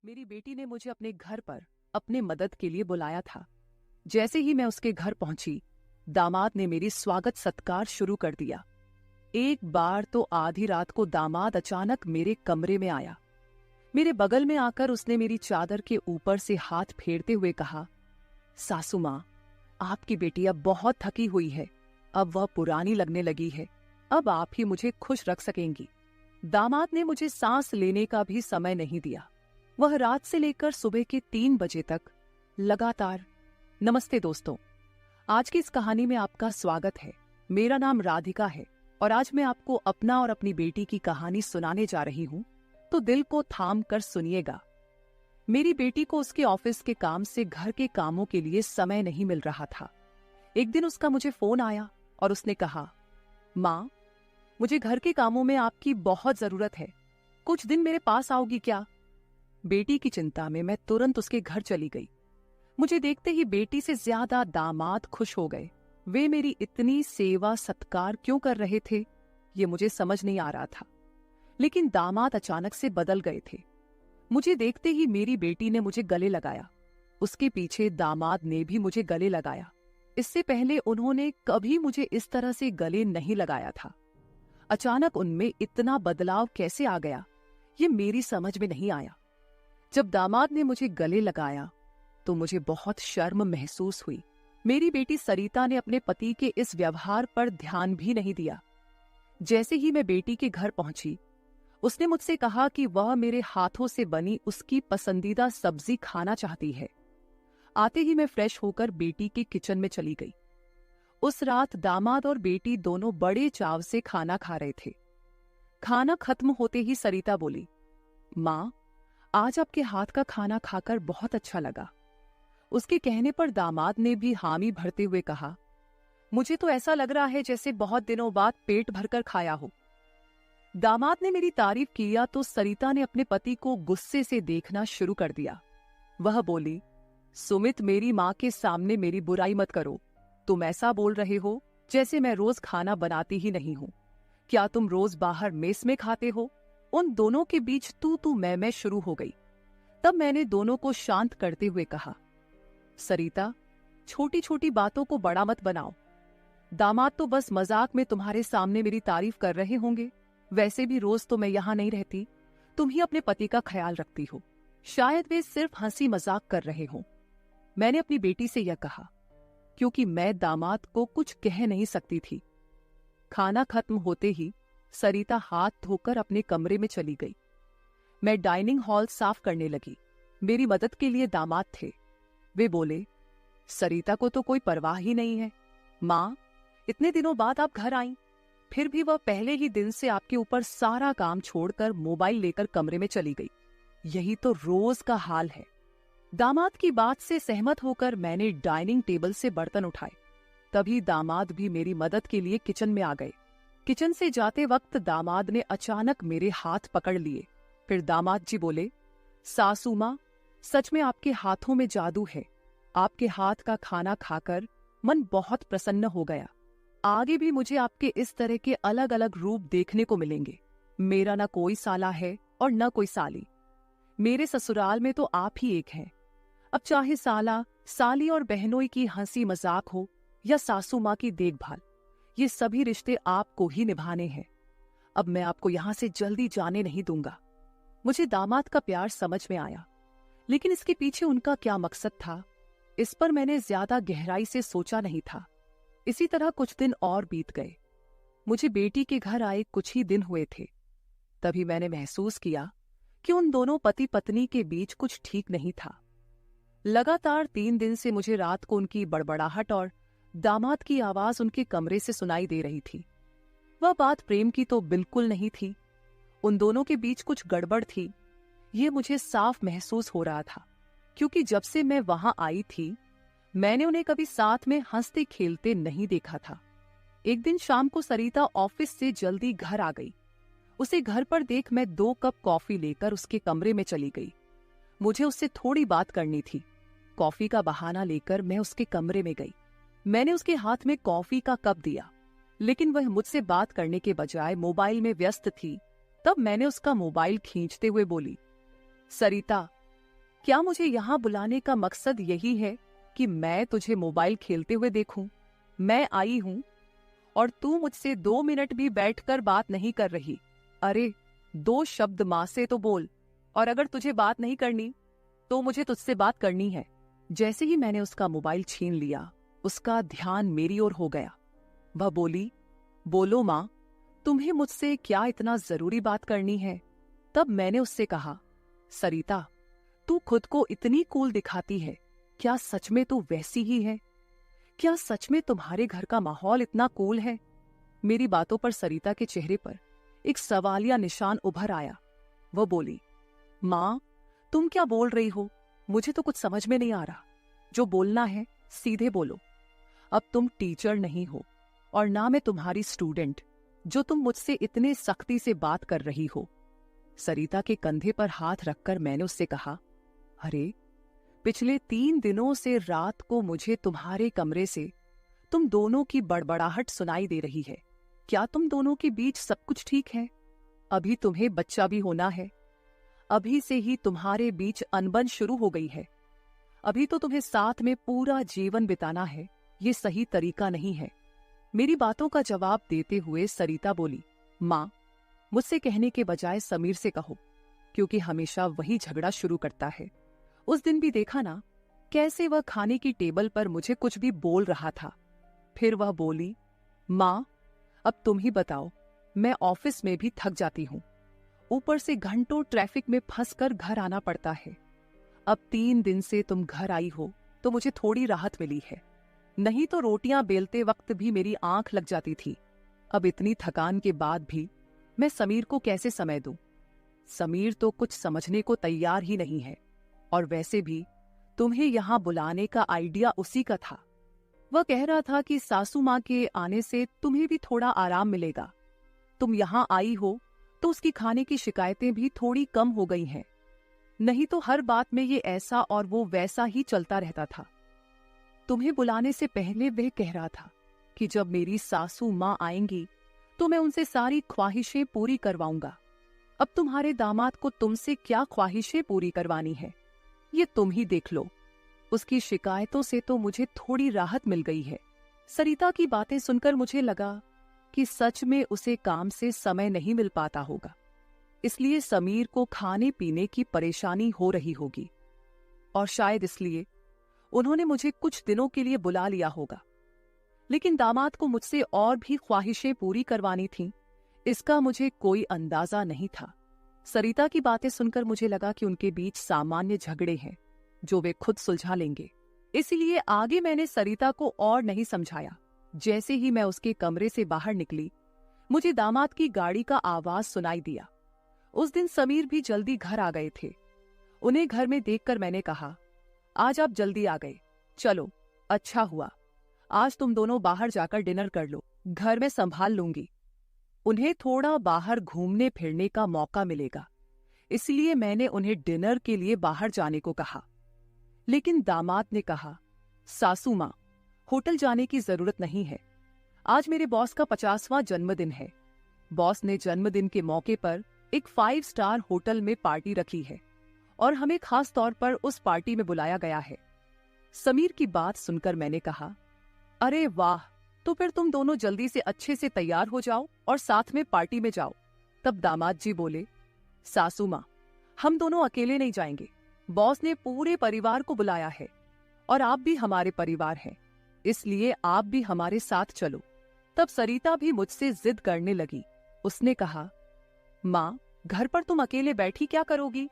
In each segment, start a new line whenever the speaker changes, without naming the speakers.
मेरी बेटी ने मुझे अपने घर पर अपने मदद के लिए बुलाया था। जैसे ही मैं उसके घर पहुंची, दामाद ने मेरी स्वागत सत्कार शुरू कर दिया। एक बार तो आधी रात को दामाद अचानक मेरे कमरे में आया। मेरे बगल में आकर उसने मेरी चादर के ऊपर से हाथ फेरते हुए कहा, सासू माँ, आपकी बेटी अब बहुत थकी हुई है। अब वह पुरानी लगने लगी है। अब आप ही मुझे खुश रख सकेंगी। दामाद ने मुझे सांस लेने का भी समय नहीं दिया। वह रात से लेकर सुबह के 3 बजे तक लगातार। नमस्ते दोस्तों, आज की इस कहानी में आपका स्वागत है। मेरा नाम राधिका है और आज मैं आपको अपना और अपनी बेटी की कहानी सुनाने जा रही हूँ, तो दिल को थाम कर सुनिएगा। मेरी बेटी को उसके ऑफिस के काम से घर के कामों के लिए समय नहीं मिल रहा था। एक दिन उसका मुझे फोन आया और उसने कहा, माँ, मुझे घर के कामों में आपकी बहुत जरूरत है। कुछ दिन मेरे पास आओगी क्या? बेटी की चिंता में मैं तुरंत उसके घर चली गई। मुझे देखते ही बेटी से ज्यादा दामाद खुश हो गए। वे मेरी इतनी सेवा सत्कार क्यों कर रहे थे, ये मुझे समझ नहीं आ रहा था। लेकिन दामाद अचानक से बदल गए थे। मुझे देखते ही मेरी बेटी ने मुझे गले लगाया। उसके पीछे दामाद ने भी मुझे गले लगाया। इससे पहले उन्होंने कभी मुझे इस तरह से गले नहीं लगाया था। अचानक उनमें इतना बदलाव कैसे आ गया, ये मेरी समझ में नहीं आया। जब दामाद ने मुझे गले लगाया तो मुझे बहुत शर्म महसूस हुई। मेरी बेटी सरिता ने अपने पति के इस व्यवहार पर ध्यान भी नहीं दिया। जैसे ही मैं बेटी के घर पहुंची, उसने मुझसे कहा कि वह मेरे हाथों से बनी उसकी पसंदीदा सब्जी खाना चाहती है। आते ही मैं फ्रेश होकर बेटी के किचन में चली गई। उस रात दामाद और बेटी दोनों बड़े चाव से खाना खा रहे थे। खाना खत्म होते ही सरिता बोली, माँ, आज आपके हाथ का खाना खाकर बहुत अच्छा लगा। उसके कहने पर दामाद ने भी हामी भरते हुए कहा, मुझे तो ऐसा लग रहा है जैसे बहुत दिनों बाद पेट भरकर खाया हो। दामाद ने मेरी तारीफ किया तो सरिता ने अपने पति को गुस्से से देखना शुरू कर दिया। वह बोली, सुमित, मेरी माँ के सामने मेरी बुराई मत करो। तुम ऐसा बोल रहे हो जैसे मैं रोज खाना बनाती ही नहीं हूँ। क्या तुम रोज बाहर मेस में खाते हो? उन दोनों के बीच तू मैं शुरू हो गई। तब मैंने दोनों को शांत करते हुए कहा, सरिता, छोटी छोटी बातों को बड़ा मत बनाओ। दामाद तो बस मजाक में तुम्हारे सामने मेरी तारीफ कर रहे होंगे। वैसे भी रोज तो मैं यहाँ नहीं रहती। तुम ही अपने पति का ख्याल रखती हो। शायद वे सिर्फ हंसी मजाक कर रहे हों। मैंने अपनी बेटी से यह कहा क्योंकि मैं दामाद को कुछ कह नहीं सकती थी। खाना खत्म होते ही सरिता हाथ धोकर अपने कमरे में चली गई। मैं डाइनिंग हॉल साफ करने लगी। मेरी मदद के लिए दामाद थे। वे बोले, सरिता को तो कोई परवाह ही नहीं है। माँ, इतने दिनों बाद आप घर आईं, फिर भी वह पहले ही दिन से आपके ऊपर सारा काम छोड़कर मोबाइल लेकर कमरे में चली गई। यही तो रोज का हाल है। दामाद की बात से सहमत होकर मैंने डाइनिंग टेबल से बर्तन उठाए। तभी दामाद भी मेरी मदद के लिए किचन में आ गए। किचन से जाते वक्त दामाद ने अचानक मेरे हाथ पकड़ लिए। फिर दामाद जी बोले, सासू माँ, सच में आपके हाथों में जादू है। आपके हाथ का खाना खाकर मन बहुत प्रसन्न हो गया। आगे भी मुझे आपके इस तरह के अलग अलग रूप देखने को मिलेंगे। मेरा न कोई साला है और न कोई साली। मेरे ससुराल में तो आप ही एक हैं। अब चाहे साला, साली और बहनोई की हंसी मजाक हो या सासू माँ की देखभाल, ये सभी रिश्ते आपको ही निभाने हैं। अब मैं आपको यहां से जल्दी जाने नहीं दूंगा। मुझे दामाद का प्यार समझ में आया, लेकिन इसके पीछे उनका क्या मकसद था, इस पर मैंने ज्यादा गहराई से सोचा नहीं था। इसी तरह कुछ दिन और बीत गए। मुझे बेटी के घर आए कुछ ही दिन हुए थे। तभी मैंने महसूस किया कि उन दोनों पति पत्नी के बीच कुछ ठीक नहीं था। लगातार 3 दिन से मुझे रात को उनकी बड़बड़ाहट और दामाद की आवाज उनके कमरे से सुनाई दे रही थी। वह बात प्रेम की तो बिल्कुल नहीं थी। उन दोनों के बीच कुछ गड़बड़ थी, ये मुझे साफ महसूस हो रहा था, क्योंकि जब से मैं वहां आई थी, मैंने उन्हें कभी साथ में हंसते खेलते नहीं देखा था। एक दिन शाम को सरिता ऑफिस से जल्दी घर आ गई। उसे घर पर देख मैं 2 कप कॉफी लेकर उसके कमरे में चली गई। मुझे उससे थोड़ी बात करनी थी। कॉफी का बहाना लेकर मैं उसके कमरे में गई। मैंने उसके हाथ में कॉफी का कप दिया, लेकिन वह मुझसे बात करने के बजाय मोबाइल में व्यस्त थी। तब मैंने उसका मोबाइल खींचते हुए बोली, सरिता, क्या मुझे यहाँ बुलाने का मकसद यही है कि मैं तुझे मोबाइल खेलते हुए देखूं? मैं आई हूं और तू मुझसे 2 मिनट भी बैठकर बात नहीं कर रही। अरे, 2 शब्द माँ से तो बोल। और अगर तुझे बात नहीं करनी तो मुझे तुझसे बात करनी है। जैसे ही मैंने उसका मोबाइल छीन लिया, उसका ध्यान मेरी ओर हो गया। वह बोली, बोलो माँ, तुम्हें मुझसे क्या इतना जरूरी बात करनी है? तब मैंने उससे कहा, सरिता, तू खुद को इतनी कूल दिखाती है, क्या सच में तू वैसी ही है? क्या सच में तुम्हारे घर का माहौल इतना कूल है? मेरी बातों पर सरिता के चेहरे पर एक सवालिया निशान उभर आया। वह बोली, माँ, तुम क्या बोल रही हो? मुझे तो कुछ समझ में नहीं आ रहा। जो बोलना है सीधे बोलो। अब तुम टीचर नहीं हो और ना मैं तुम्हारी स्टूडेंट, जो तुम मुझसे इतने सख्ती से बात कर रही हो। सरिता के कंधे पर हाथ रखकर मैंने उससे कहा, अरे, पिछले 3 दिनों से रात को मुझे तुम्हारे कमरे से तुम दोनों की बड़बड़ाहट सुनाई दे रही है। क्या तुम दोनों के बीच सब कुछ ठीक है? अभी तुम्हें बच्चा भी होना है। अभी से ही तुम्हारे बीच अनबन शुरू हो गई है। अभी तो तुम्हें साथ में पूरा जीवन बिताना है। ये सही तरीका नहीं है। मेरी बातों का जवाब देते हुए सरिता बोली, माँ, मुझसे कहने के बजाय समीर से कहो, क्योंकि हमेशा वही झगड़ा शुरू करता है। उस दिन भी देखा ना, कैसे वह खाने की टेबल पर मुझे कुछ भी बोल रहा था। फिर वह बोली, माँ, अब तुम ही बताओ, मैं ऑफिस में भी थक जाती हूँ। ऊपर से घंटों ट्रैफिक में फंसकर घर आना पड़ता है। अब 3 दिन से तुम घर आई हो तो मुझे थोड़ी राहत मिली है, नहीं तो रोटियां बेलते वक्त भी मेरी आंख लग जाती थी। अब इतनी थकान के बाद भी मैं समीर को कैसे समय दूं? समीर तो कुछ समझने को तैयार ही नहीं है। और वैसे भी तुम्हें यहां बुलाने का आइडिया उसी का था। वह कह रहा था कि सासू माँ के आने से तुम्हें भी थोड़ा आराम मिलेगा। तुम यहां आई हो तो उसकी खाने की शिकायतें भी थोड़ी कम हो गई हैं। नहीं तो हर बात में ये ऐसा और वो वैसा ही चलता रहता था। तुम्हें बुलाने से पहले वह कह रहा था कि जब मेरी सासू माँ आएंगी तो मैं उनसे सारी ख्वाहिशें पूरी करवाऊंगा। अब तुम्हारे दामाद को तुमसे क्या ख्वाहिशें पूरी करवानी है, ये तुम ही देख लो। उसकी शिकायतों से तो मुझे थोड़ी राहत मिल गई है। सरिता की बातें सुनकर मुझे लगा कि सच में उसे काम से समय नहीं मिल पाता होगा, इसलिए समीर को खाने पीने की परेशानी हो रही होगी। और शायद इसलिए उन्होंने मुझे कुछ दिनों के लिए बुला लिया होगा। लेकिन दामाद को मुझसे और भी ख्वाहिशें पूरी करवानी थीं, इसका मुझे कोई अंदाजा नहीं था। सरिता की बातें सुनकर मुझे लगा कि उनके बीच सामान्य झगड़े हैं जो वे खुद सुलझा लेंगे। इसलिए आगे मैंने सरिता को और नहीं समझाया। जैसे ही मैं उसके कमरे से बाहर निकली, मुझे दामाद की गाड़ी का आवाज सुनाई दिया। उस दिन समीर भी जल्दी घर आ गए थे। उन्हें घर में देखकर मैंने कहा, आज आप जल्दी आ गए, चलो अच्छा हुआ। आज तुम दोनों बाहर जाकर डिनर कर लो, घर में संभाल लूंगी। उन्हें थोड़ा बाहर घूमने फिरने का मौका मिलेगा, इसलिए मैंने उन्हें डिनर के लिए बाहर जाने को कहा। लेकिन दामाद ने कहा, सासू माँ, होटल जाने की जरूरत नहीं है। आज मेरे बॉस का 50वां जन्मदिन है। बॉस ने जन्मदिन के मौके पर एक 5 स्टार होटल में पार्टी रखी है और हमें खास तौर पर उस पार्टी में बुलाया गया है। समीर की बात सुनकर मैंने कहा, अरे वाह, तो फिर तुम दोनों जल्दी से अच्छे से तैयार हो जाओ और साथ में पार्टी में जाओ। तब दामाद जी बोले, सासू माँ, हम दोनों अकेले नहीं जाएंगे। बॉस ने पूरे परिवार को बुलाया है और आप भी हमारे परिवार हैं, इसलिए आप भी हमारे साथ चलो। तब सरिता भी मुझसे जिद करने लगी। उसने कहा, माँ, घर पर तुम अकेले बैठी क्या करोगी?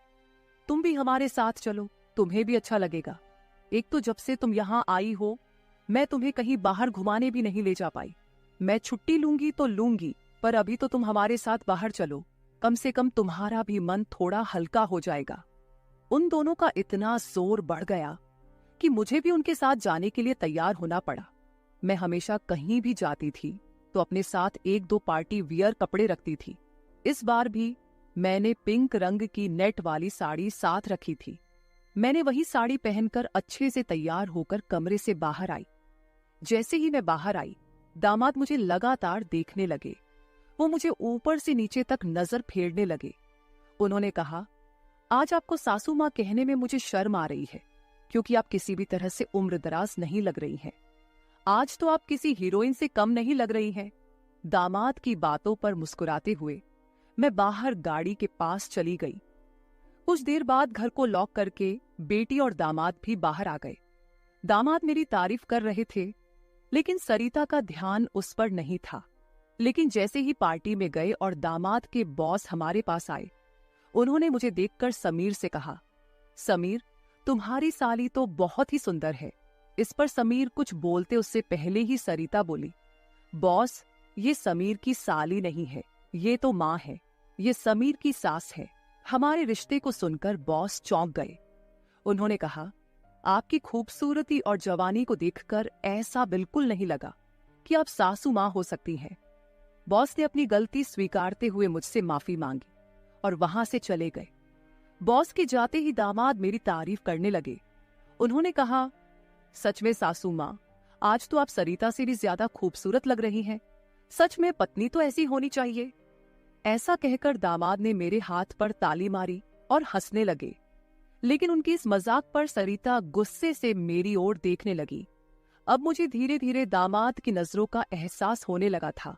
तुम भी हमारे साथ चलो, तुम्हें भी अच्छा लगेगा। एक तो जब से तुम यहाँ आई हो, मैं तुम्हें कहीं बाहर घुमाने भी नहीं ले जा पाई। मैं छुट्टी लूंगी तो लूंगी, पर अभी तो तुम हमारे साथ बाहर चलो, कम से कम तुम्हारा भी मन थोड़ा हल्का हो जाएगा। उन दोनों का इतना जोर बढ़ गया कि मुझे भी उनके साथ जाने के लिए तैयार होना पड़ा। मैं हमेशा कहीं भी जाती थी तो अपने साथ 1-2 पार्टी वियर कपड़े रखती थी। इस बार भी मैंने पिंक रंग की नेट वाली साड़ी साथ रखी थी। मैंने वही साड़ी पहनकर अच्छे से तैयार होकर कमरे से बाहर आई। जैसे ही मैं बाहर आई, दामाद मुझे लगातार देखने लगे। वो मुझे ऊपर से नीचे तक नजर फेरने लगे। उन्होंने कहा, आज आपको सासू माँ कहने में मुझे शर्म आ रही है, क्योंकि आप किसी भी तरह से उम्रदराज नहीं लग रही हैं। आज तो आप किसी हीरोइन से कम नहीं लग रही हैं। दामाद की बातों पर मुस्कुराते हुए मैं बाहर गाड़ी के पास चली गई। कुछ देर बाद घर को लॉक करके बेटी और दामाद भी बाहर आ गए। दामाद मेरी तारीफ कर रहे थे, लेकिन सरिता का ध्यान उस पर नहीं था। लेकिन जैसे ही पार्टी में गए और दामाद के बॉस हमारे पास आए, उन्होंने मुझे देखकर समीर से कहा, समीर, तुम्हारी साली तो बहुत ही सुंदर है। इस पर समीर कुछ बोलते उससे पहले ही सरिता बोली, बॉस, ये समीर की साली नहीं है, ये तो माँ है, ये समीर की सास है। हमारे रिश्ते को सुनकर बॉस चौंक गए। उन्होंने कहा, आपकी खूबसूरती और जवानी को देखकर ऐसा बिल्कुल नहीं लगा कि आप सासू माँ हो सकती हैं। बॉस ने अपनी गलती स्वीकारते हुए मुझसे माफी मांगी और वहां से चले गए। बॉस के जाते ही दामाद मेरी तारीफ करने लगे। उन्होंने कहा, सच में सासू माँ, आज तो आप सरिता से भी ज्यादा खूबसूरत लग रही हैं। सच में पत्नी तो ऐसी होनी चाहिए। ऐसा कहकर दामाद ने मेरे हाथ पर ताली मारी और हंसने लगे। लेकिन उनकी इस मजाक पर सरिता गुस्से से मेरी ओर देखने लगी। अब मुझे धीरे धीरे दामाद की नजरों का एहसास होने लगा था।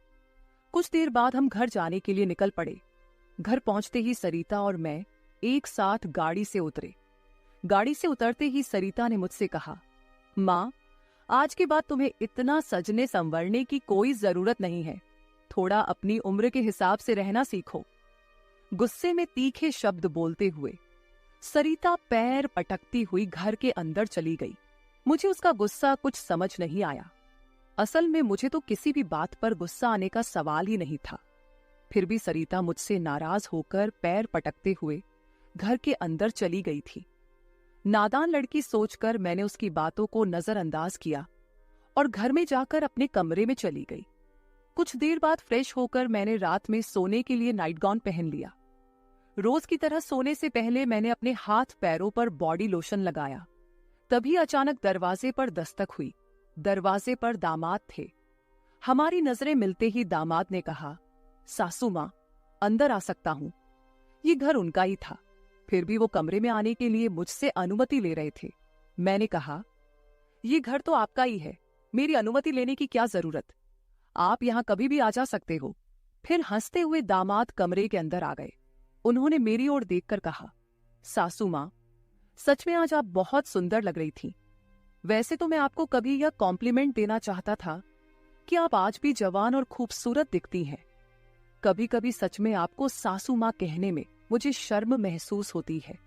कुछ देर बाद हम घर जाने के लिए निकल पड़े। घर पहुंचते ही सरिता और मैं एक साथ गाड़ी से उतरे। गाड़ी से उतरते ही सरिता ने मुझसे कहा, माँ, आज के बाद तुम्हें इतना सजने संवरने की कोई जरूरत नहीं है। थोड़ा अपनी उम्र के हिसाब से रहना सीखो। गुस्से में तीखे शब्द बोलते हुए सरिता पैर पटकती हुई घर के अंदर चली गई। मुझे उसका गुस्सा कुछ समझ नहीं आया। असल में मुझे तो किसी भी बात पर गुस्सा आने का सवाल ही नहीं था। फिर भी सरिता मुझसे नाराज होकर पैर पटकते हुए घर के अंदर चली गई थी। नादान लड़की सोचकर मैंने उसकी बातों को नजरअंदाज किया और घर में जाकर अपने कमरे में चली गई। कुछ देर बाद फ्रेश होकर मैंने रात में सोने के लिए नाइट गाउन पहन लिया। रोज की तरह सोने से पहले मैंने अपने हाथ पैरों पर बॉडी लोशन लगाया। तभी अचानक दरवाजे पर दस्तक हुई। दरवाजे पर दामाद थे। हमारी नजरें मिलते ही दामाद ने कहा, सासू माँ, अंदर आ सकता हूं। ये घर उनका ही था, फिर भी वो कमरे में आने के लिए मुझसे अनुमति ले रहे थे। मैंने कहा, ये घर तो आपका ही है, मेरी अनुमति लेने की क्या जरूरत? आप यहां कभी भी आ जा सकते हो। फिर हंसते हुए दामाद कमरे के अंदर आ गए। उन्होंने मेरी ओर देखकर कहा, सासू माँ, सच में आज आप बहुत सुंदर लग रही थी। वैसे तो मैं आपको कभी यह कॉम्प्लीमेंट देना चाहता था कि आप आज भी जवान और खूबसूरत दिखती हैं। कभी कभी सच में आपको सासू माँ कहने में मुझे शर्म महसूस होती है।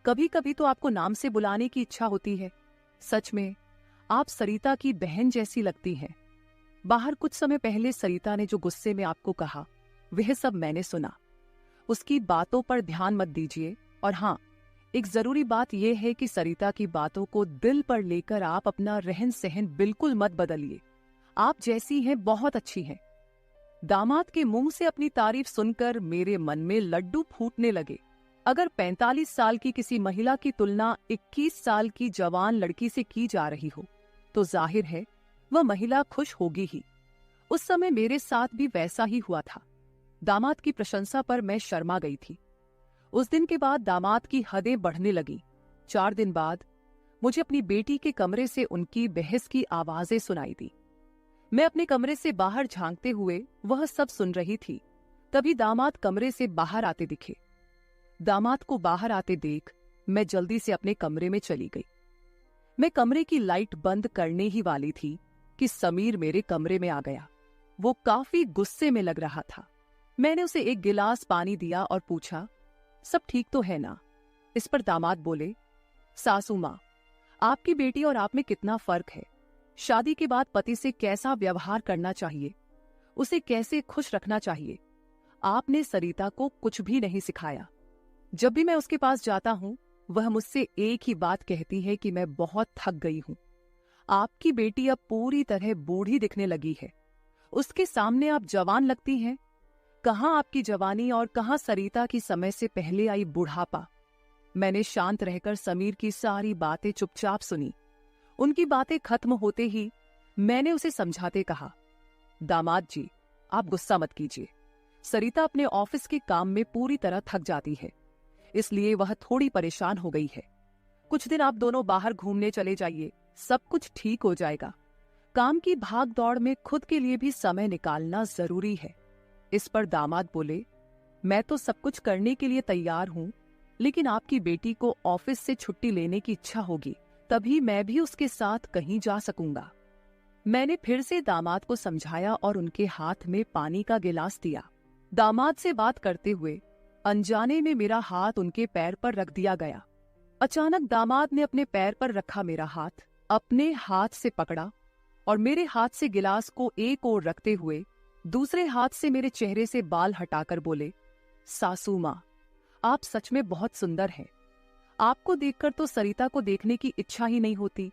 कभी कभी तो आपको नाम से बुलाने की इच्छा होती है। सच में आप सरिता की बहन जैसी लगती हैं। बाहर कुछ समय पहले सरिता ने जो गुस्से में आपको कहा, वह सब मैंने सुना। उसकी बातों पर ध्यान मत दीजिए। और हाँ, एक जरूरी बात यह है कि सरिता की बातों को दिल पर लेकर आप अपना रहन सहन बिल्कुल मत बदलिए। आप जैसी हैं बहुत अच्छी हैं। दामाद के मुंह से अपनी तारीफ सुनकर मेरे मन में लड्डू फूटने लगे। अगर 45 साल की किसी महिला की तुलना 21 साल की जवान लड़की से की जा रही हो, तो जाहिर है वह महिला खुश होगी ही। उस समय मेरे साथ भी वैसा ही हुआ था। दामाद की प्रशंसा पर मैं शर्मा गई थी। उस दिन के बाद दामाद की हदें बढ़ने लगी। 4 दिन बाद मुझे अपनी बेटी के कमरे से उनकी बहस की आवाजें सुनाई दी। मैं अपने कमरे से बाहर झांकते हुए वह सब सुन रही थी। तभी दामाद कमरे से बाहर आते दिखे। दामाद को बाहर आते देख मैं जल्दी से अपने कमरे में चली गई। मैं कमरे की लाइट बंद करने ही वाली थी कि समीर मेरे कमरे में आ गया। वो काफी गुस्से में लग रहा था। मैंने उसे एक गिलास पानी दिया और पूछा, सब ठीक तो है ना? इस पर दामाद बोले, सासू माँ, आपकी बेटी और आप में कितना फर्क है। शादी के बाद पति से कैसा व्यवहार करना चाहिए, उसे कैसे खुश रखना चाहिए, आपने सरिता को कुछ भी नहीं सिखाया। जब भी मैं उसके पास जाता हूं, वह मुझसे एक ही बात कहती है कि मैं बहुत थक गई हूं। आपकी बेटी अब पूरी तरह बूढ़ी दिखने लगी है। उसके सामने आप जवान लगती हैं। कहां आपकी जवानी और कहां सरिता की समय से पहले आई बुढ़ापा। मैंने शांत रहकर समीर की सारी बातें चुपचाप सुनी। उनकी बातें खत्म होते ही मैंने उसे समझाते कहा, दामाद जी, आप गुस्सा मत कीजिए। सरिता अपने ऑफिस के काम में पूरी तरह थक जाती है। इसलिए वह थोड़ी परेशान हो गई है। कुछ दिन आप दोनों बाहर घूमने चले जाइए, सब कुछ ठीक हो जाएगा। काम की भाग दौड़ में खुद के लिए भी समय निकालना जरूरी है। इस पर दामाद बोले, मैं तो सब कुछ करने के लिए तैयार हूँ, लेकिन आपकी बेटी को ऑफिस से छुट्टी लेने की इच्छा होगी, तभी मैं भी उसके साथ कहीं जा सकूंगा। मैंने फिर से दामाद को समझाया और उनके हाथ में पानी का गिलास दिया। दामाद से बात करते हुए अनजाने में मेरा हाथ उनके पैर पर रख दिया गया। अचानक दामाद ने अपने पैर पर रखा मेरा हाथ अपने हाथ से पकड़ा और मेरे हाथ से गिलास को एक ओर रखते हुए दूसरे हाथ से मेरे चेहरे से बाल हटाकर बोले, सासू माँ, आप सच में बहुत सुंदर हैं। आपको देखकर तो सरिता को देखने की इच्छा ही नहीं होती।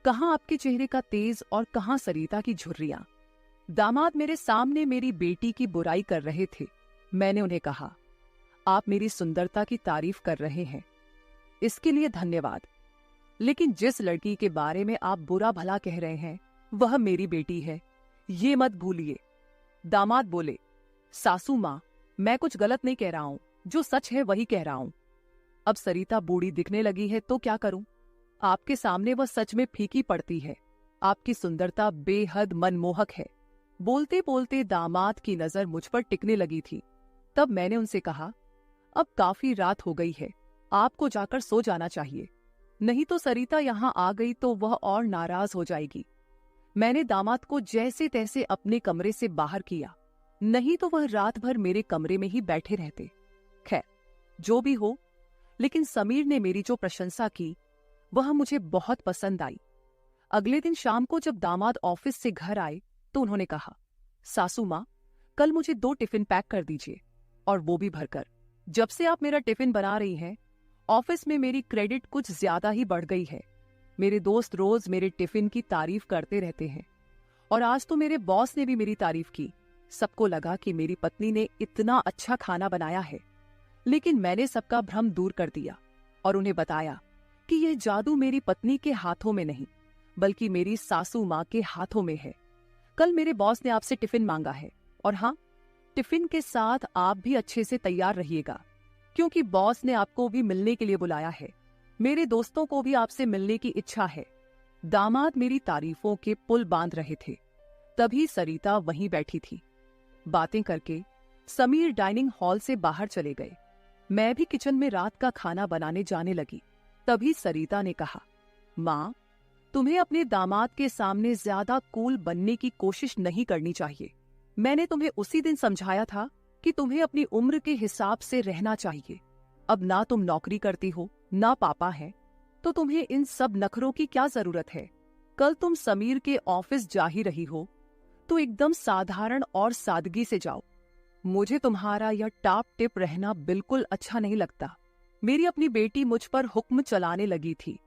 कहाँ आपके चेहरे का तेज और कहाँ सरिता की झुर्रियां। दामाद मेरे सामने मेरी बेटी की बुराई कर रहे थे। मैंने उन्हें कहा, आप मेरी सुंदरता की तारीफ कर रहे हैं, इसके लिए धन्यवाद, लेकिन जिस लड़की के बारे में आप बुरा भला कह रहे हैं वह मेरी बेटी है, ये मत भूलिए। दामाद बोले, सासू माँ, मैं कुछ गलत नहीं कह रहा हूं, जो सच है वही कह रहा हूं। अब सरिता बूढ़ी दिखने लगी है तो क्या करूं? आपके सामने वह सच में फीकी पड़ती है। आपकी सुंदरता बेहद मनमोहक है। बोलते बोलते दामाद की नजर मुझ पर टिकने लगी थी। तब मैंने उनसे कहा, अब काफी रात हो गई है, आपको जाकर सो जाना चाहिए, नहीं तो सरिता यहाँ आ गई तो वह और नाराज हो जाएगी। मैंने दामाद को जैसे तैसे अपने कमरे से बाहर किया, नहीं तो वह रात भर मेरे कमरे में ही बैठे रहते। खैर, जो भी हो, लेकिन समीर ने मेरी जो प्रशंसा की वह मुझे बहुत पसंद आई। अगले दिन शाम को जब दामाद ऑफिस से घर आए तो उन्होंने कहा, सासू माँ, कल मुझे 2 टिफिन पैक कर दीजिए, और वो भी भरकर। जब से आप मेरा टिफिन बना रही हैं, ऑफिस में मेरी क्रेडिट कुछ ज्यादा ही बढ़ गई है। मेरे दोस्त रोज मेरे टिफिन की तारीफ करते रहते हैं, और आज तो मेरे बॉस ने भी मेरी तारीफ की। सबको लगा कि मेरी पत्नी ने इतना अच्छा खाना बनाया है, लेकिन मैंने सबका भ्रम दूर कर दिया और उन्हें बताया कि यह जादू मेरी पत्नी के हाथों में नहीं, बल्कि मेरी सासू माँ के हाथों में है। कल मेरे बॉस ने आपसे टिफिन मांगा है, और हाँ, टिफिन के साथ आप भी अच्छे से तैयार रहिएगा, क्योंकि बॉस ने आपको भी मिलने के लिए बुलाया है। मेरे दोस्तों को भी आपसे मिलने की इच्छा है। दामाद मेरी तारीफों के पुल बांध रहे थे, तभी सरिता वहीं बैठी थी। बातें करके समीर डाइनिंग हॉल से बाहर चले गए। मैं भी किचन में रात का खाना बनाने जाने लगी। तभी सरिता ने कहा, माँ, तुम्हें अपने दामाद के सामने ज्यादा कूल बनने की कोशिश नहीं करनी चाहिए। मैंने तुम्हें उसी दिन समझाया था कि तुम्हें अपनी उम्र के हिसाब से रहना चाहिए। अब ना तुम नौकरी करती हो, ना पापा है, तो तुम्हें इन सब नखरों की क्या जरूरत है? कल तुम समीर के ऑफिस जा ही रही हो, तो एकदम साधारण और सादगी से जाओ। मुझे तुम्हारा यह टाप टिप रहना बिल्कुल अच्छा नहीं लगता। मेरी अपनी बेटी मुझ पर हुक्म चलाने लगी थी।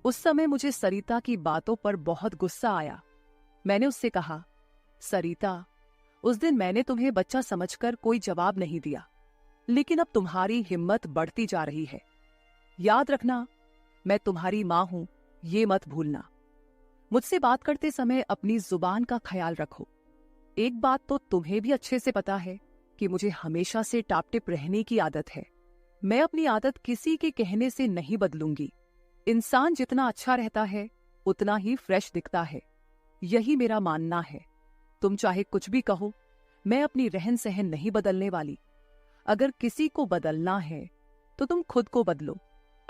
उस समय मुझे सरिता की बातों पर बहुत गुस्सा आया। मैंने उससे कहा, सरिता, उस दिन मैंने तुम्हें बच्चा समझकर कोई जवाब नहीं दिया, लेकिन अब तुम्हारी हिम्मत बढ़ती जा रही है। याद रखना, मैं तुम्हारी माँ हूं, ये मत भूलना। मुझसे बात करते समय अपनी जुबान का ख्याल रखो। एक बात तो तुम्हें भी अच्छे से पता है कि मुझे हमेशा से टापटिप रहने की आदत है। मैं अपनी आदत किसी के कहने से नहीं बदलूंगी। इंसान जितना अच्छा रहता है उतना ही फ्रेश दिखता है, यही मेरा मानना है। तुम चाहे कुछ भी कहो, मैं अपनी रहन सहन नहीं बदलने वाली। अगर किसी को बदलना है तो तुम खुद को बदलो,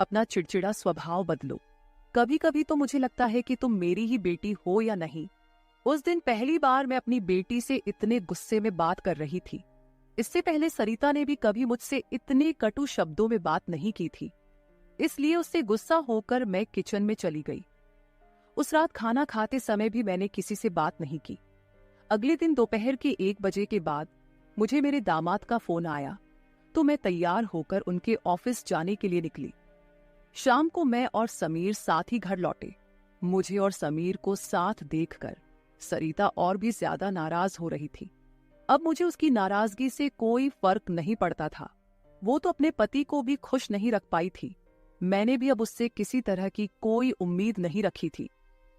अपना चिड़चिड़ा स्वभाव बदलो। कभी कभी तो मुझे लगता है कि तुम मेरी ही बेटी हो या नहीं। उस दिन पहली बार मैं अपनी बेटी से इतने गुस्से में बात कर रही थी। इससे पहले सरिता ने भी कभी मुझसे इतने कटु शब्दों में बात नहीं की थी। इसलिए उससे गुस्सा होकर मैं किचन में चली गई। उस रात खाना खाते समय भी मैंने किसी से बात नहीं की। अगले दिन दोपहर के 1 बजे के बाद मुझे मेरे दामाद का फोन आया, तो मैं तैयार होकर उनके ऑफिस जाने के लिए निकली। शाम को मैं और समीर साथ ही घर लौटे। मुझे और समीर को साथ देखकर सरिता और भी ज्यादा नाराज हो रही थी। अब मुझे उसकी नाराजगी से कोई फर्क नहीं पड़ता था। वो तो अपने पति को भी खुश नहीं रख पाई थी। मैंने भी अब उससे किसी तरह की कोई उम्मीद नहीं रखी थी।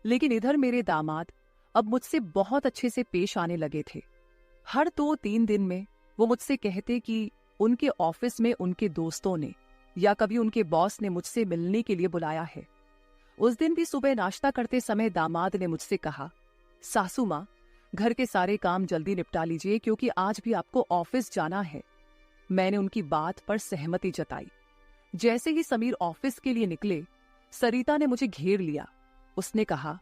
लेकिन इधर मेरे दामाद अब मुझसे बहुत अच्छे से पेश आने लगे थे। हर 2-3 दिन में वो मुझसे कहते कि उनके ऑफिस में उनके दोस्तों ने या कभी उनके बॉस ने मुझसे मिलने के लिए बुलाया है। उस दिन भी सुबह नाश्ता करते समय दामाद ने मुझसे कहा, सासू माँ, घर के सारे काम जल्दी निपटा लीजिए क्योंकि आज भी आपको ऑफिस जाना है। मैंने उनकी बात पर सहमति जताई। जैसे ही समीर ऑफिस के लिए निकले, सरिता ने मुझे घेर लिया। उसने कहा,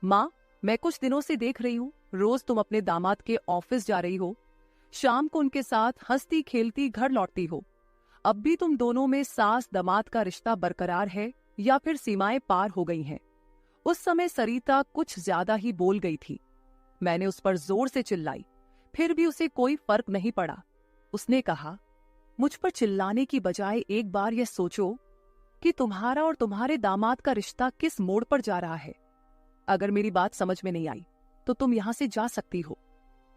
माँ, मैं कुछ दिनों से देख रही हूँ रोज तुम अपने दामाद के ऑफिस जा रही हो, शाम को उनके साथ हंसती खेलती घर लौटती हो। अब भी तुम दोनों में सास दामाद का रिश्ता बरकरार है या फिर सीमाएं पार हो गई हैं? उस समय सरिता कुछ ज्यादा ही बोल गई थी। मैंने उस पर जोर से चिल्लाई, फिर भी उसे कोई फर्क नहीं पड़ा। उसने कहा, मुझ पर चिल्लाने की बजाय एक बार यह सोचो कि तुम्हारा और तुम्हारे दामाद का रिश्ता किस मोड़ पर जा रहा है। अगर मेरी बात समझ में नहीं आई तो तुम यहां से जा सकती हो।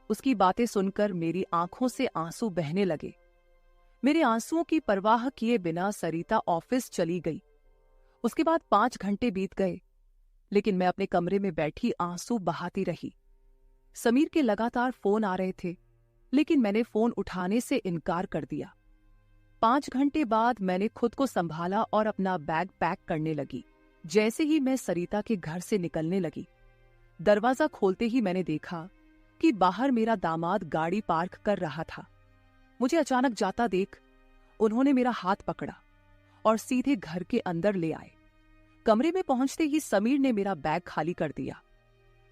उसकी बातें सुनकर मेरी आंखों से आंसू बहने लगे। मेरे आंसुओं की परवाह किए बिना सरिता ऑफिस चली गई। उसके बाद 5 घंटे बीत गए, लेकिन मैं अपने कमरे में बैठी आंसू बहाती रही। समीर के लगातार फोन आ रहे थे, लेकिन मैंने फोन उठाने से इनकार कर दिया। 5 घंटे बाद मैंने खुद को संभाला और अपना बैग पैक करने लगी। जैसे ही मैं सरिता के घर से निकलने लगी, दरवाजा खोलते ही मैंने देखा कि बाहर मेरा दामाद गाड़ी पार्क कर रहा था। मुझे अचानक जाता देख उन्होंने मेरा हाथ पकड़ा और सीधे घर के अंदर ले आए। कमरे में पहुंचते ही समीर ने मेरा बैग खाली कर दिया।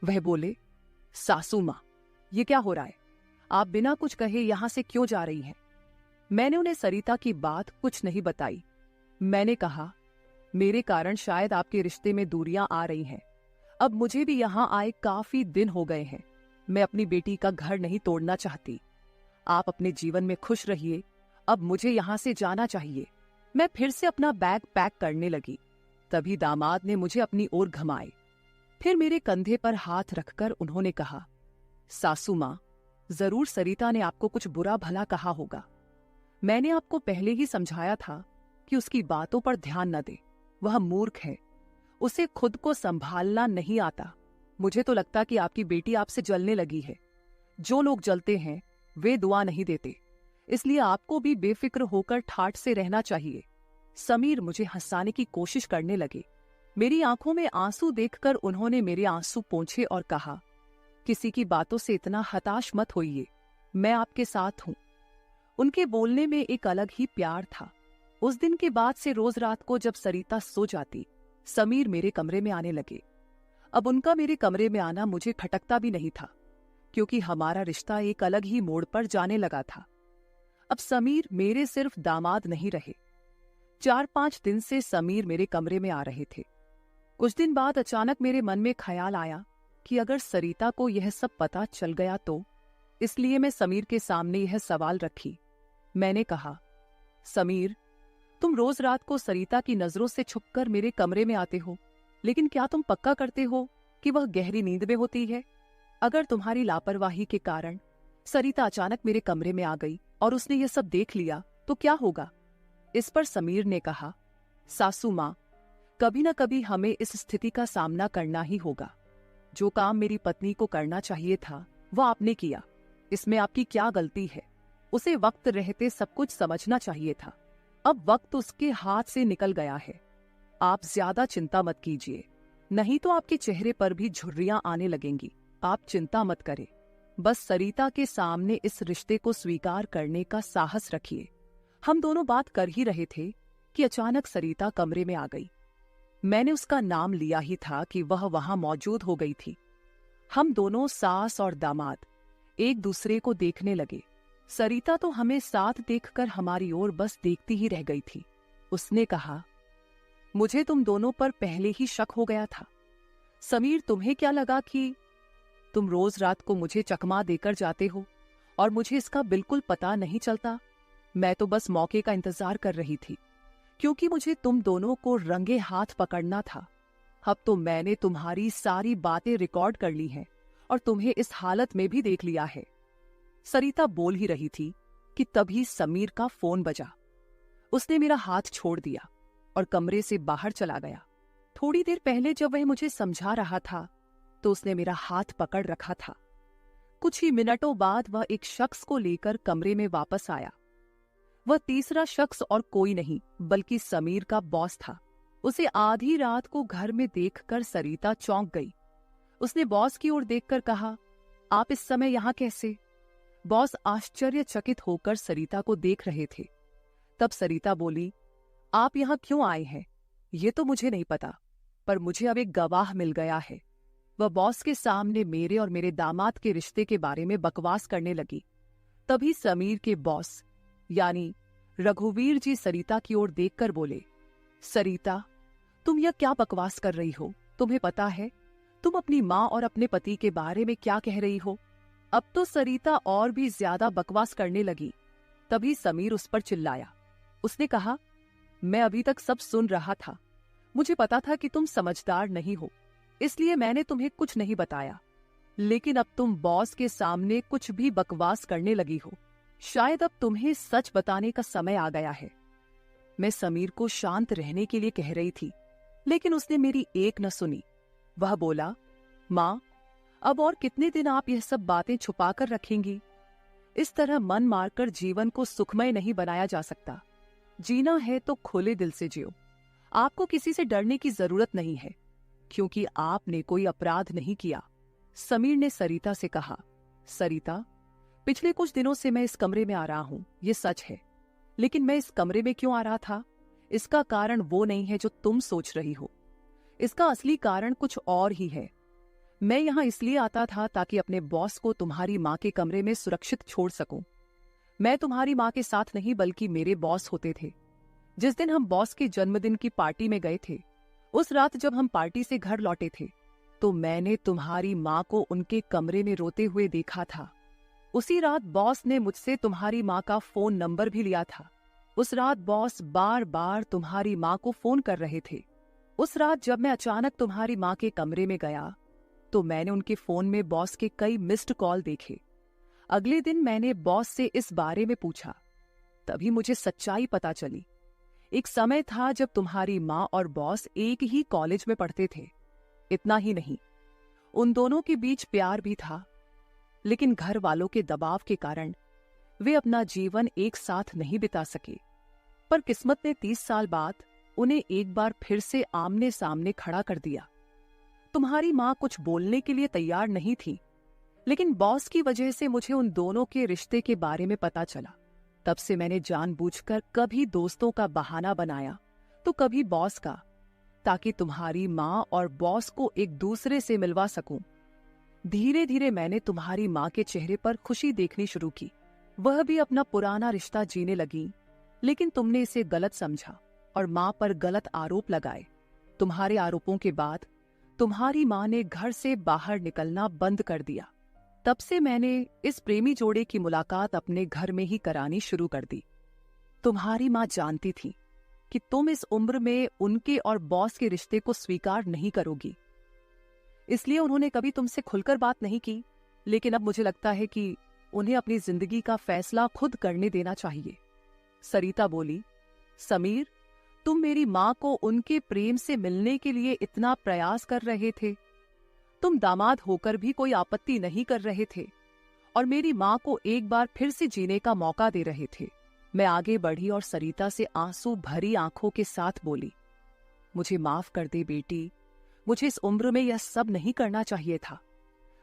वह बोले, सासू मां, ये क्या हो रहा है? आप बिना कुछ कहे यहां से क्यों जा रही हैं? मैंने उन्हें सरिता की बात कुछ नहीं बताई। मैंने कहा, मेरे कारण शायद आपके रिश्ते में दूरियां आ रही हैं। अब मुझे भी यहां आए काफी दिन हो गए हैं। मैं अपनी बेटी का घर नहीं तोड़ना चाहती। आप अपने जीवन में खुश रहिए, अब मुझे यहां से जाना चाहिए। मैं फिर से अपना बैग पैक करने लगी। तभी दामाद ने मुझे अपनी ओर घुमाए। फिर मेरे कंधे पर हाथ रखकर उन्होंने कहा, सासू मां, जरूर सरिता ने आपको कुछ बुरा भला कहा होगा। मैंने आपको पहले ही समझाया था कि उसकी बातों पर ध्यान न दे। वह मूर्ख है, उसे खुद को संभालना नहीं आता। मुझे तो लगता कि आपकी बेटी आपसे जलने लगी है। जो लोग जलते हैं वे दुआ नहीं देते, इसलिए आपको भी बेफिक्र होकर ठाठ से रहना चाहिए। समीर मुझे हंसाने की कोशिश करने लगे। मेरी आंखों में आंसू देखकर उन्होंने मेरे आंसू पोंछे और कहा, किसी की बातों से इतना हताश मत होइए, मैं आपके साथ हूं। उनके बोलने में एक अलग ही प्यार था। उस दिन के बाद से रोज रात को जब सरिता सो जाती, समीर मेरे कमरे में आने लगे। अब उनका मेरे कमरे में आना मुझे खटकता भी नहीं था, क्योंकि हमारा रिश्ता एक अलग ही मोड़ पर जाने लगा था। अब समीर मेरे सिर्फ दामाद नहीं रहे। 4-5 दिन से समीर मेरे कमरे में आ रहे थे। कुछ दिन बाद अचानक मेरे मन में ख्याल आया कि अगर सरिता को यह सब पता चल गया तो, इसलिए मैं समीर के सामने यह सवाल रखी। मैंने कहा, समीर, तुम रोज रात को सरिता की नजरों से छुपकर मेरे कमरे में आते हो, लेकिन क्या तुम पक्का करते हो कि वह गहरी नींद में होती है? अगर तुम्हारी लापरवाही के कारण सरिता अचानक मेरे कमरे में आ गई और उसने यह सब देख लिया तो क्या होगा? इस पर समीर ने कहा, सासू मां, कभी न कभी हमें इस स्थिति का सामना करना ही होगा। जो काम मेरी पत्नी को करना चाहिए था वह आपने किया, इसमें आपकी क्या गलती है? उसे वक्त रहते सब कुछ समझना चाहिए था। अब वक्त उसके हाथ से निकल गया है। आप ज्यादा चिंता मत कीजिए, नहीं तो आपके चेहरे पर भी झुर्रियां आने लगेंगी। आप चिंता मत करें, बस सरिता के सामने इस रिश्ते को स्वीकार करने का साहस रखिए। हम दोनों बात कर ही रहे थे कि अचानक सरिता कमरे में आ गई। मैंने उसका नाम लिया ही था कि वह वहां मौजूद हो गई थी। हम दोनों सास और दामाद एक दूसरे को देखने लगे। सरिता तो हमें साथ देखकर हमारी ओर बस देखती ही रह गई थी। उसने कहा, मुझे तुम दोनों पर पहले ही शक हो गया था। समीर, तुम्हें क्या लगा कि तुम रोज रात को मुझे चकमा देकर जाते हो और मुझे इसका बिल्कुल पता नहीं चलता? मैं तो बस मौके का इंतजार कर रही थी, क्योंकि मुझे तुम दोनों को रंगे हाथ पकड़ना था। अब तो मैंने तुम्हारी सारी बातें रिकॉर्ड कर ली हैं और तुम्हें इस हालत में भी देख लिया है। सरिता बोल ही रही थी कि तभी समीर का फोन बजा। उसने मेरा हाथ छोड़ दिया और कमरे से बाहर चला गया। थोड़ी देर पहले जब वह मुझे समझा रहा था तो उसने मेरा हाथ पकड़ रखा था। कुछ ही मिनटों बाद वह एक शख्स को लेकर कमरे में वापस आया। वह तीसरा शख्स और कोई नहीं बल्कि समीर का बॉस था। उसे आधी रात को घर में देखकर सरिता चौंक गई। उसने बॉस की ओर देखकर कहा, आप इस समय यहाँ कैसे? बॉस आश्चर्यचकित होकर सरिता को देख रहे थे। तब सरिता बोली, आप यहाँ क्यों आए हैं ये तो मुझे नहीं पता, पर मुझे अब एक गवाह मिल गया है। वह बॉस के सामने मेरे और मेरे दामाद के रिश्ते के बारे में बकवास करने लगी। तभी समीर के बॉस यानी रघुवीर जी सरिता की ओर देखकर बोले, सरिता, तुम यह क्या बकवास कर रही हो? तुम्हें पता है तुम अपनी माँ और अपने पति के बारे में क्या कह रही हो? अब तो सरिता और भी ज्यादा बकवास करने लगी। तभी समीर उस पर चिल्लाया। उसने कहा, मैं अभी तक सब सुन रहा था। मुझे पता था कि तुम समझदार नहीं हो, इसलिए मैंने तुम्हें कुछ नहीं बताया। लेकिन अब तुम बॉस के सामने कुछ भी बकवास करने लगी हो। शायद अब तुम्हें सच बताने का समय आ गया है। मैं समीर को शांत रहने के लिए कह रही थी, लेकिन उसने मेरी एक न सुनी। वह बोला, माँ, अब और कितने दिन आप यह सब बातें छुपाकर रखेंगी? इस तरह मन मारकर जीवन को सुखमय नहीं बनाया जा सकता। जीना है तो खुले दिल से जियो। आपको किसी से डरने की जरूरत नहीं है, क्योंकि आपने कोई अपराध नहीं किया। समीर ने सरिता से कहा, सरिता, पिछले कुछ दिनों से मैं इस कमरे में आ रहा हूं, ये सच है। लेकिन मैं इस कमरे में क्यों आ रहा था, इसका कारण वो नहीं है जो तुम सोच रही हो। इसका असली कारण कुछ और ही है। मैं यहां इसलिए आता था ताकि अपने बॉस को तुम्हारी माँ के कमरे में सुरक्षित छोड़ सकूं। मैं तुम्हारी माँ के साथ नहीं बल्कि मेरे बॉस होते थे। जिस दिन हम बॉस के जन्मदिन की पार्टी में गए थे, उस रात जब हम पार्टी से घर लौटे थे, तो मैंने तुम्हारी माँ को उनके कमरे में रोते हुए देखा था। उसी रात बॉस ने मुझसे तुम्हारी माँ का फोन नंबर भी लिया था। उस रात बॉस बार बार तुम्हारी माँ को फोन कर रहे थे। उस रात जब मैं अचानक तुम्हारी माँ के कमरे में गया, तो मैंने उनके फोन में बॉस के कई मिस्ड कॉल देखे। अगले दिन मैंने बॉस से इस बारे में पूछा, तभी मुझे सच्चाई पता चली। एक समय था जब तुम्हारी माँ और बॉस एक ही कॉलेज में पढ़ते थे। इतना ही नहीं, उन दोनों के बीच प्यार भी था, लेकिन घर वालों के दबाव के कारण वे अपना जीवन एक साथ नहीं बिता सके। पर किस्मत ने 30 साल बाद उन्हें एक बार फिर से आमने सामने खड़ा कर दिया। तुम्हारी माँ कुछ बोलने के लिए तैयार नहीं थी, लेकिन बॉस की वजह से मुझे उन दोनों के रिश्ते के बारे में पता चला। तब से मैंने जानबूझकर कभी दोस्तों का बहाना बनाया तो कभी बॉस का, ताकि तुम्हारी माँ और बॉस को एक दूसरे से मिलवा सकूं। धीरे धीरे मैंने तुम्हारी माँ के चेहरे पर खुशी देखनी शुरू की। वह भी अपना पुराना रिश्ता जीने लगी, लेकिन तुमने इसे गलत समझा और माँ पर गलत आरोप लगाए। तुम्हारे आरोपों के बाद तुम्हारी माँ ने घर से बाहर निकलना बंद कर दिया। तब से मैंने इस प्रेमी जोड़े की मुलाकात अपने घर में ही करानी शुरू कर दी। तुम्हारी माँ जानती थी कि तुम इस उम्र में उनके और बॉस के रिश्ते को स्वीकार नहीं करोगी, इसलिए उन्होंने कभी तुमसे खुलकर बात नहीं की। लेकिन अब मुझे लगता है कि उन्हें अपनी जिंदगी का फैसला खुद करने देना चाहिए। सरिता बोली, समीर, तुम मेरी माँ को उनके प्रेम से मिलने के लिए इतना प्रयास कर रहे थे। तुम दामाद होकर भी कोई आपत्ति नहीं कर रहे थे और मेरी माँ को एक बार फिर से जीने का मौका दे रहे थे। मैं आगे बढ़ी और सरिता से आंसू भरी आंखों के साथ बोली, मुझे माफ कर दे बेटी, मुझे इस उम्र में यह सब नहीं करना चाहिए था।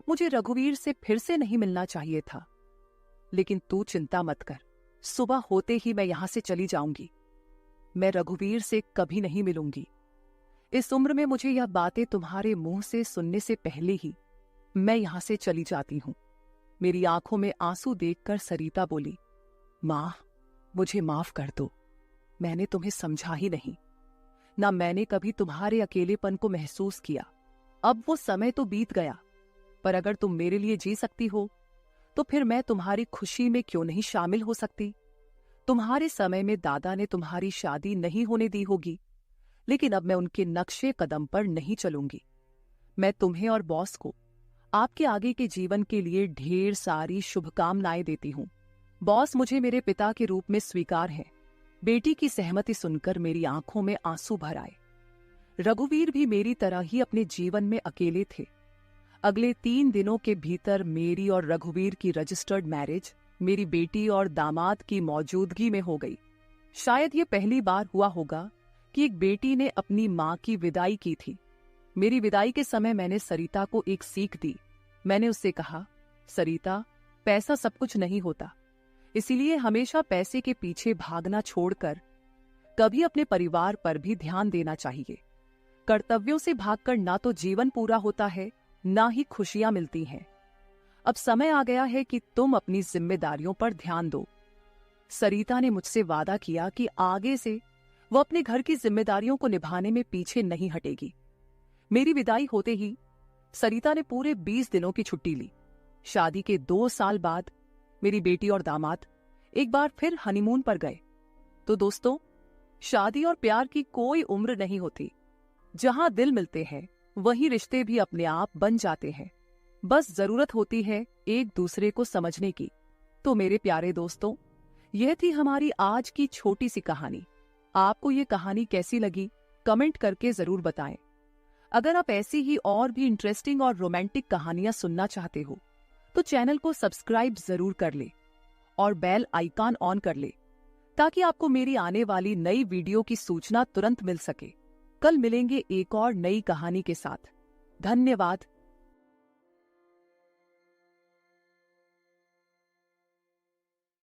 मुझे रघुवीर से फिर से नहीं मिलना चाहिए था। लेकिन तू चिंता मत कर, सुबह होते ही मैं यहां से चली जाऊंगी। मैं रघुवीर से कभी नहीं मिलूंगी। इस उम्र में मुझे यह बातें तुम्हारे मुंह से सुनने से पहले ही मैं यहां से चली जाती हूं। मेरी आंखों में आंसू देखकर सरिता बोली, मां, मुझे माफ कर दो। मैंने तुम्हें समझा ही नहीं, ना मैंने कभी तुम्हारे अकेलेपन को महसूस किया। अब वो समय तो बीत गया, पर अगर तुम मेरे लिए जी सकती हो तो फिर मैं तुम्हारी खुशी में क्यों नहीं शामिल हो सकती। तुम्हारे समय में दादा ने तुम्हारी शादी नहीं होने दी होगी, लेकिन अब मैं उनके नक्शे कदम पर नहीं चलूंगी। मैं तुम्हें और बॉस को आपके आगे के जीवन के लिए ढेर सारी शुभकामनाएं देती हूं। बॉस मुझे मेरे पिता के रूप में स्वीकार है। बेटी की सहमति सुनकर मेरी आंखों में आंसू भर आए। रघुवीर भी मेरी तरह ही अपने जीवन में अकेले थे। अगले 3 दिनों के भीतर मेरी और रघुवीर की रजिस्टर्ड मैरिज मेरी बेटी और दामाद की मौजूदगी में हो गई। शायद ये पहली बार हुआ होगा कि एक बेटी ने अपनी मां की विदाई की थी। मेरी विदाई के समय मैंने सरिता को एक सीख दी। मैंने उससे कहा, सरिता, पैसा सब कुछ नहीं होता, इसीलिए हमेशा पैसे के पीछे भागना छोड़कर कभी अपने परिवार पर भी ध्यान देना चाहिए। कर्तव्यों से भागकर ना तो जीवन पूरा होता है, ना ही खुशियां मिलती हैं। अब समय आ गया है कि तुम अपनी जिम्मेदारियों पर ध्यान दो। सरिता ने मुझसे वादा किया कि आगे से वो अपने घर की जिम्मेदारियों को निभाने में पीछे नहीं हटेगी। मेरी विदाई होते ही सरिता ने पूरे 20 दिनों की छुट्टी ली। शादी के 2 साल बाद मेरी बेटी और दामाद एक बार फिर हनीमून पर गए। तो दोस्तों, शादी और प्यार की कोई उम्र नहीं होती। जहां दिल मिलते हैं वहीं रिश्ते भी अपने आप बन जाते हैं। बस जरूरत होती है एक दूसरे को समझने की। तो मेरे प्यारे दोस्तों, यह थी हमारी आज की छोटी सी कहानी। आपको ये कहानी कैसी लगी कमेंट करके जरूर बताएं। अगर आप ऐसी ही और भी इंटरेस्टिंग और रोमांटिक कहानियां सुनना चाहते हो तो चैनल को सब्सक्राइब जरूर कर ले और बेल आइकॉन ऑन कर ले, ताकि आपको मेरी आने वाली नई वीडियो की सूचना तुरंत मिल सके। कल मिलेंगे एक और नई कहानी के साथ। धन्यवाद।